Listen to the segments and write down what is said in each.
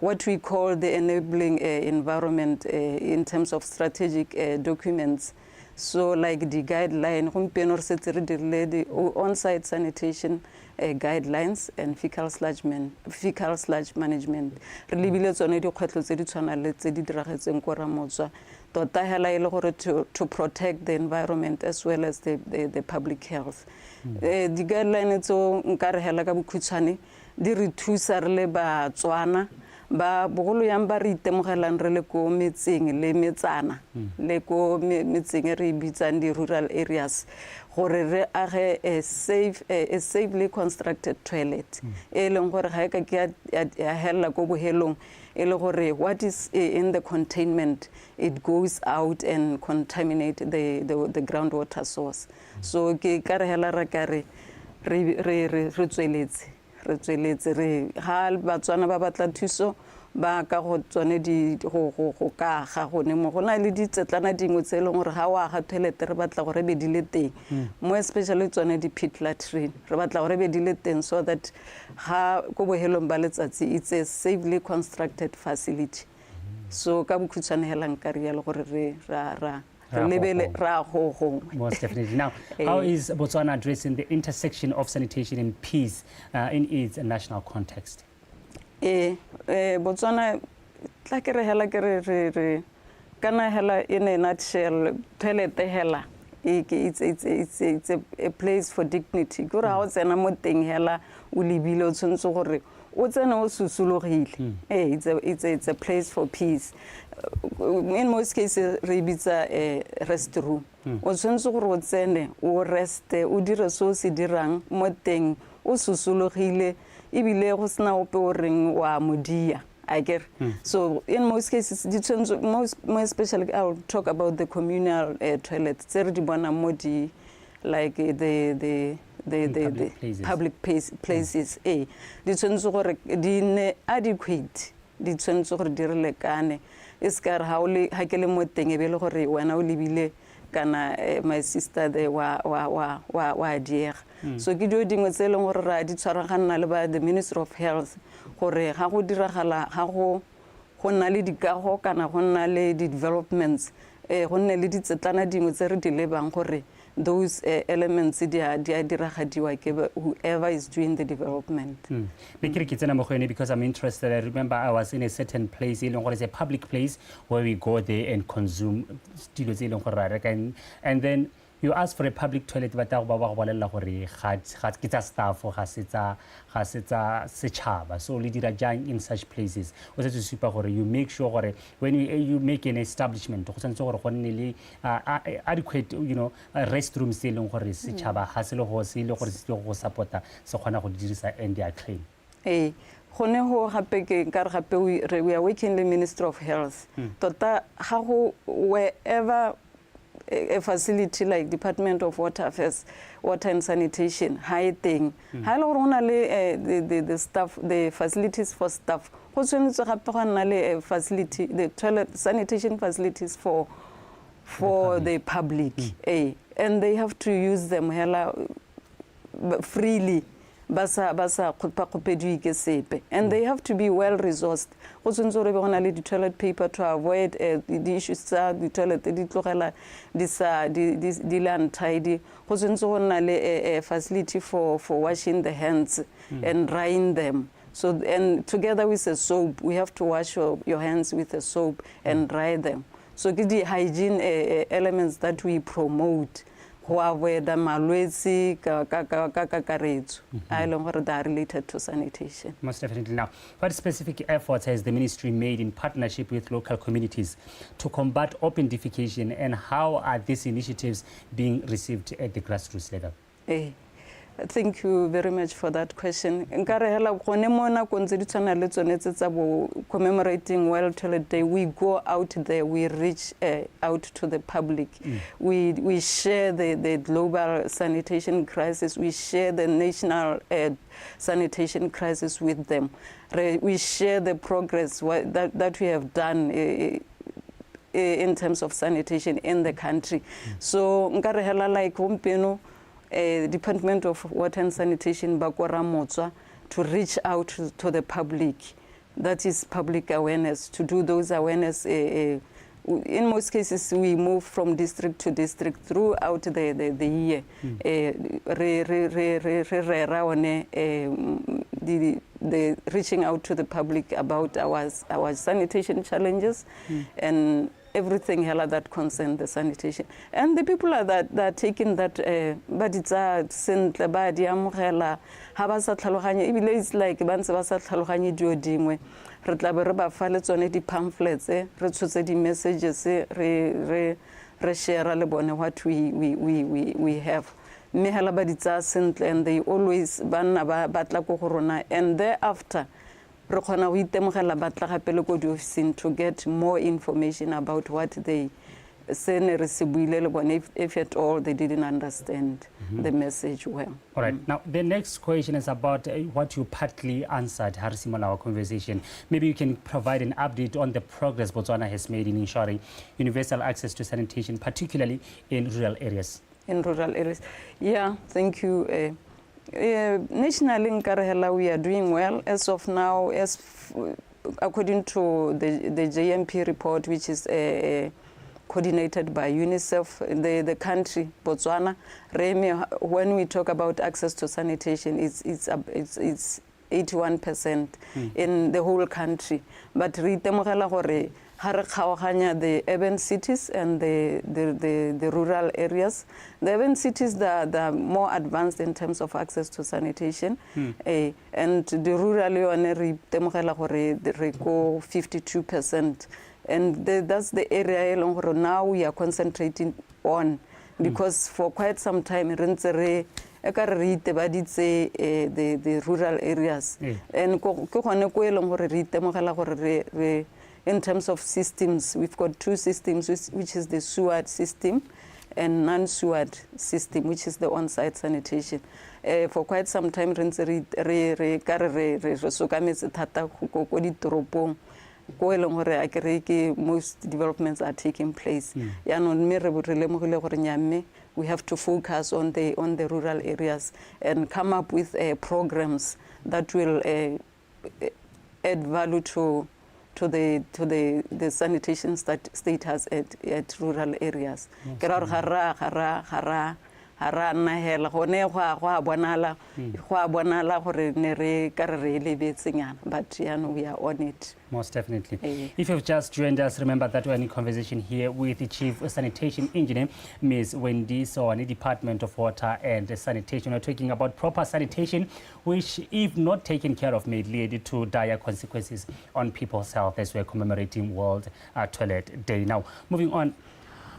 what we call the enabling environment in terms of strategic documents. So like the guideline, the on-site sanitation guidelines and fecal sludge management. To protect the environment as well as the public health. The guideline so nkare hela ka bokhutsane di re thusa re le Batswana ba bogolo yang ba re itemogelang re le ko metseng le metsana le ko metseng re bitsang di rural areas gore re age a safely constructed toilet e leng gore ga ka ke ya hela ko bohelong e le gore what is in the containment it goes out and contaminate the groundwater source. So ke ka re hela ra ka re tsweletse re ha Batswana ba batla thuso ba ka go tsone di go ka ga go ne mo gona le ditsetlana dingwe tse leng gore ha wa ga toilet re batla gore be di le teng mo especially tsone di pit latrine re batla gore be di le teng so that ha go bohelong ba letsatsi it's a safely constructed facility. So ka bokhutsane hela nkare ya le gore re ra most definitely. Now, how is Botswana addressing the intersection of sanitation and peace in its national context? Botswana, like re kana hela in a nutshell, toilet hela. It's a place for dignity. Go out and I'm thing hela ulibilo tshwantse gore o tsena o susulogile. It's a place for peace. In most cases re bitsa restroom o tshwantse gore o tsene o reste o dire so se dirang mo teng o susulogile ebile go sna ope o reng wa modia I get. So in most cases more especially I'll talk about the communal toilets tse re di bona mo di like the public places di tshwantse gore di ne adequate di tshwantse gore di re lekane iskar hauli hakele mo teng e be le gore wena o lebile kana my sister the wa diega. So ke dio dingwe tse leng gore ra di tshwaragana le ba the Ministry of Health gore ga go diragala ga go nna le dikago kana go nna le developments go nne le ditsetlana dingwe tse re di lebang gore those elements whoever is doing the development. Because I'm interested. I remember I was in a certain place, it's a public place where we go there and consume, and then you ask for a public toilet, but staff or so in such places. You make sure when you make an establishment, adequate, restrooms and they are clean. We are working the Ministry of Health. Wherever a facility like Department of Water Affairs, Water and Sanitation, high thing. The staff, the facilities for staff. Facility, the toilet sanitation facilities for the public. And they have to use them freely. And they have to be well resourced. The toilet paper to avoid the issues the toilet untidy. A facility for washing the hands and drying them. So and together with a soap, we have to wash your hands with a soap and dry them. So the hygiene elements that we promote. Where the malwetsi are related to sanitation. Most definitely. Now, what specific efforts has the ministry made in partnership with local communities to combat open defecation, and how are these initiatives being received at the grassroots level? Thank you very much for that question. Commemorating World Toilet Day, we go out there, we reach out to the public. We share the global sanitation crisis, we share the national sanitation crisis with them. We share the progress that we have done in terms of sanitation in the country. So, like Department of Water and Sanitation, Bakora Motswa, to reach out to the public. That is public awareness, to do those awareness. In most cases, we move from district to district throughout the year. The reaching out to the public about our sanitation challenges and everything that concerns the sanitation. And the people that are taking that, but it's a sentle ba di amogela ha ba sa tlhaloganya ebile it's like ba ntse ba sa tlhaloganye dio dingwe re tla be re ba fa le tsone di pamphlets re tshotse di messages re share le bone what we have. Mme hela ba di tsa sentle, and they always banna ba batla go go rona, and thereafter re khona go itemogela batla gape le go di officing to get more information about what they Seine re se buile le bone if at all they didn't understand the message well. All right. Now, the next question is about what you partly answered, Harisimo, our conversation. Maybe you can provide an update on the progress Botswana has made in ensuring universal access to sanitation, particularly in rural areas. In rural areas. Yeah, thank you. Nationally in Karahela, we are doing well as of now, according to the JMP report, which is coordinated by UNICEF, the country, Botswana, when we talk about access to sanitation, it's 81% in the whole country. But ritemogela gore ha re kgaoganya the urban cities and the rural areas. The urban cities that are more advanced in terms of access to sanitation, and the rural yone ritemogela gore re go 52%. And that's the area now we are concentrating on, because for quite some time the rural areas. And in terms of systems, we've got two systems, which is the sewered system and non-sewered system, which is the on-site sanitation. For quite some time, most developments are taking place. We have to focus on the rural areas and come up with programs that will add value to the sanitation status at rural areas. But we are on it. Most definitely. If you've just joined us, remember that we're in conversation here with the Chief Sanitation Engineer, Ms. Wendy, Seine, Department of Water and Sanitation. We're talking about proper sanitation, which, if not taken care of, may lead to dire consequences on people's health as we're commemorating World Toilet Day. Now, moving on.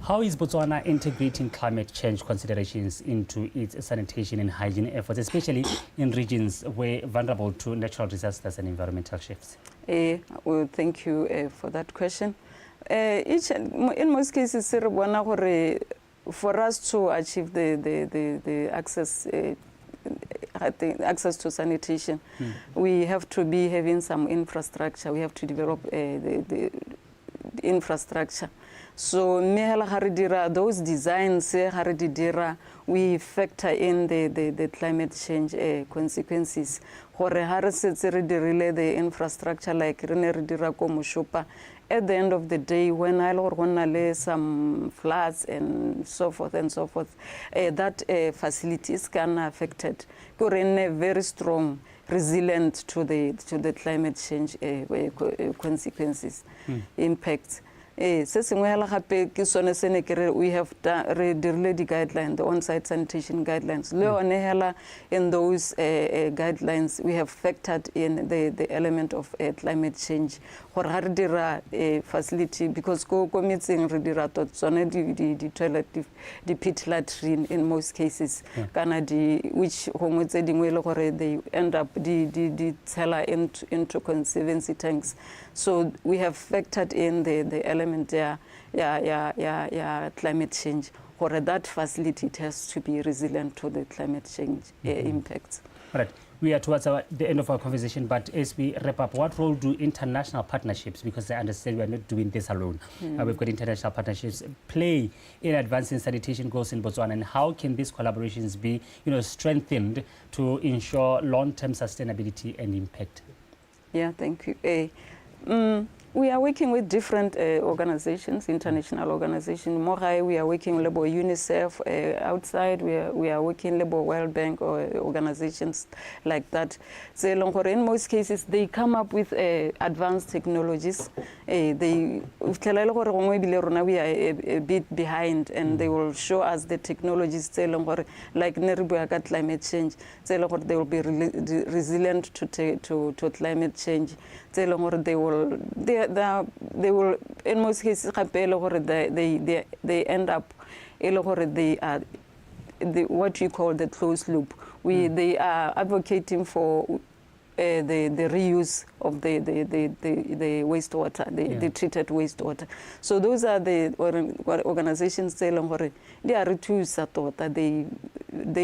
How is Botswana integrating climate change considerations into its sanitation and hygiene efforts, especially in regions where vulnerable to natural disasters and environmental shifts? Well, thank you for that question. In most cases, for us to achieve the access access to sanitation, we have to be having some infrastructure. We have to develop the infrastructure. So those designs, we factor in the climate change consequences. The infrastructure like at the end of the day, when I some floods and so forth, that facilities can be affected. Very strong, resilient to the climate change consequences, impacts. We have the guidelines, the on-site sanitation guidelines. In those guidelines, we have factored in the element of climate change. For facility, because the toilet, the pit latrine in most cases, which they end up the cellar into conservancy tanks. So we have factored in the element there, climate change. For that facility, it has to be resilient to the climate change impacts. All right. we are towards the end of our conversation, but as we wrap up, what role do international partnerships, because I understand we are not doing this alone, we've got international partnerships, play in advancing sanitation goals in Botswana, and how can these collaborations be, strengthened to ensure long-term sustainability and impact? Yeah, thank you. We are working with different organizations, international organizations. Morai, we are working with UNICEF outside. We are working with World Bank or organizations like that. So in most cases, they come up with advanced technologies. We are a bit behind, and they will show us the technologies. Like climate change, they will be resilient to climate change. They will, in most cases, they end up, they are what you call the closed loop. They are advocating for the reuse of the wastewater, the treated wastewater. So those are the organizations they are they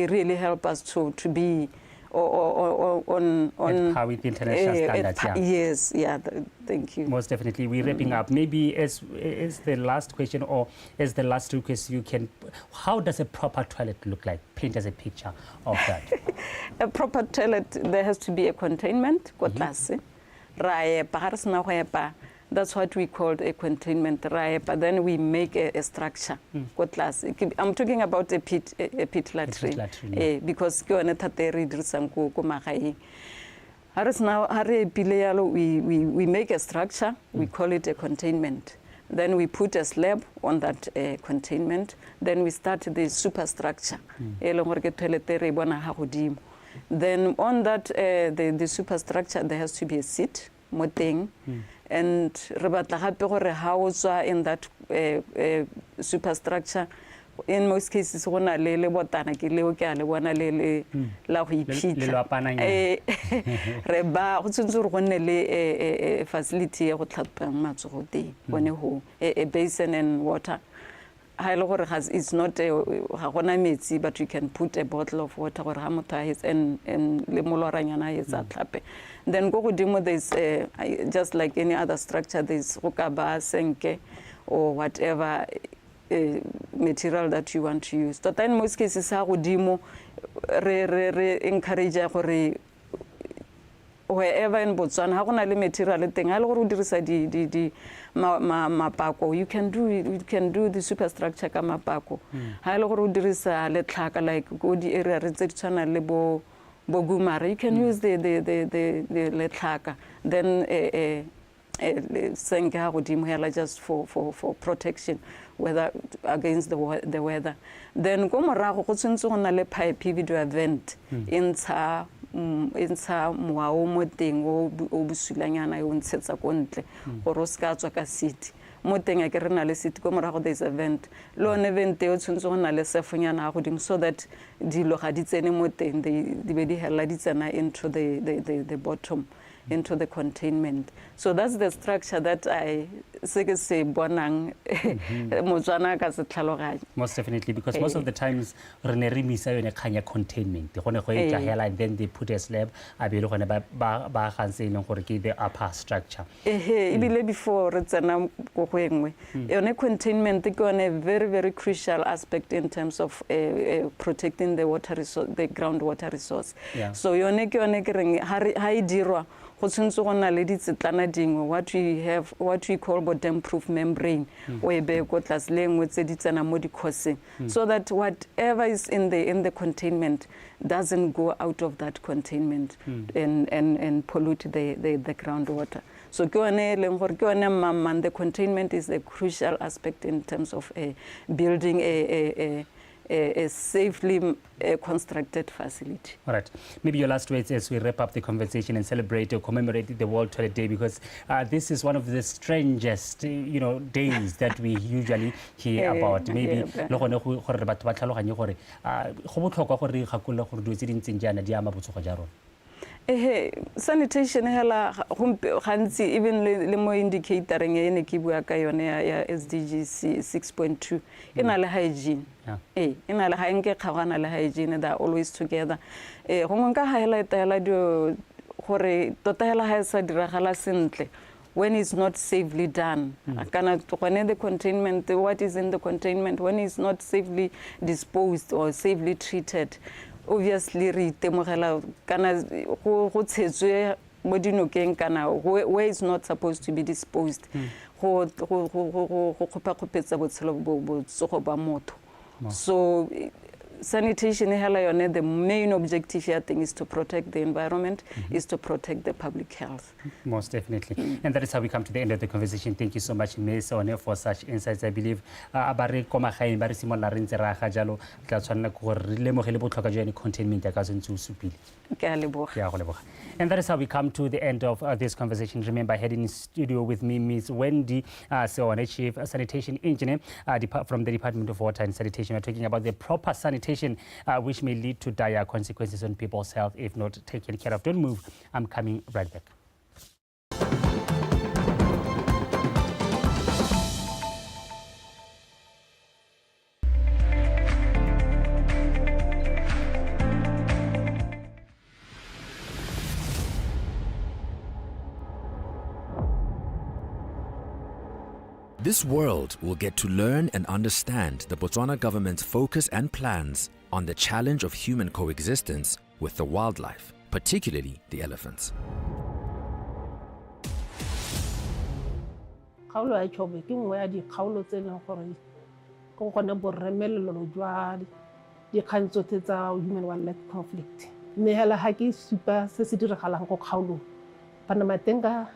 really help us to be on par with international standards. Yes, thank you. Most definitely. We're wrapping up. Maybe as the last question, or as the last request, how does a proper toilet look like? Paint us a picture of that. A proper toilet, there has to be a containment. That's what we call a containment. But then we make a structure. I'm talking about a pit latrine. Because we make a structure, we call it a containment. Then we put a slab on that containment. Then we start the superstructure. Then on that, the superstructure, there has to be a seat, and in that superstructure, in most cases, facility a basin and water. It's not but you can put a bottle of water or and then there's just like any other structure, there's senke or whatever material that you want to use. But in most cases, encourage wherever in Botswana, material you can do the superstructure kama mapako. Like go the area Bogumara, you can use the letlaka. Then just for protection, whether against the weather. Then go morago pipe video vent in muao mo teng o busulanyana yo ntshetsa ko ntle gore o ska tswa ka city mo teng a ke re na le city ko morago there's a vent lo ne vent yo tshwntse go na le sefonyana go dim so that dilo ga di tsene mo teng di be di hela di tsena into the bottom, into the containment. So that's the structure that I say bonang Motswana ka se tlhaloganya. Most definitely, because most of the times containment and then they put a slab the upper structure. Before containment is a very, very crucial aspect in terms of protecting the water resource, the groundwater resource. So what we have, what we call bottom-proof membrane, so that whatever is in the containment doesn't go out of that containment and pollute the groundwater. So the containment is a crucial aspect in terms of building a safely constructed facility. All right. Maybe your last words as we wrap up the conversation and celebrate or commemorate the World Toilet Day, because this is one of the strangest, days that we usually hear about. Maybe Sanitation hela gantsi even le mo indicatoreng e ne ke bua ka yone ya SDG 6.2 e na le hygiene. E na le ha nke kgagana le hygiene, they are always together. Go nka highlight hela dio gore tota hela ha sa diragala sentle when it's not safely done. Kana when the containment, what is in the containment, when it's not safely disposed or safely treated, obviously re temogela kana go tshetswe mo dinokeng kana where is not supposed to be disposed. Go khopetsa botshelo bo tsogo ba motho. So sanitation hela yone, the main objective here thing is to protect the environment, is to protect the public health. Most definitely. And that is how we come to the end of the conversation. Thank you so much, Ms. Seine, for such insights. I believe abare komagaeng ba re simolla re ntse ra ga jalo tla tshwanela go re lemogele botlhoka jwa containment ya ka sentse o supile. Ke a leboga. Ke a go leboga. And that is how we come to the end of this conversation. Remember, I had in studio with me Ms. Wendy Seine, Chief Sanitation Engineer from the Department of Water and Sanitation. We're talking about the proper sanitation which may lead to dire consequences on people's health if not taken care of. Don't move. I'm coming right back. This world will get to learn and understand the Botswana government's focus and plans on the challenge of human coexistence with the wildlife, particularly the elephants. Kgaolo ya Chobe ke nngwe ya dikgaolo tse leng gore go gone boremelelo jwa dikgang tsotlhe tsa human wildlife conflict. Mme hela ha ke supa se se diragalang go kgaolo bana matenga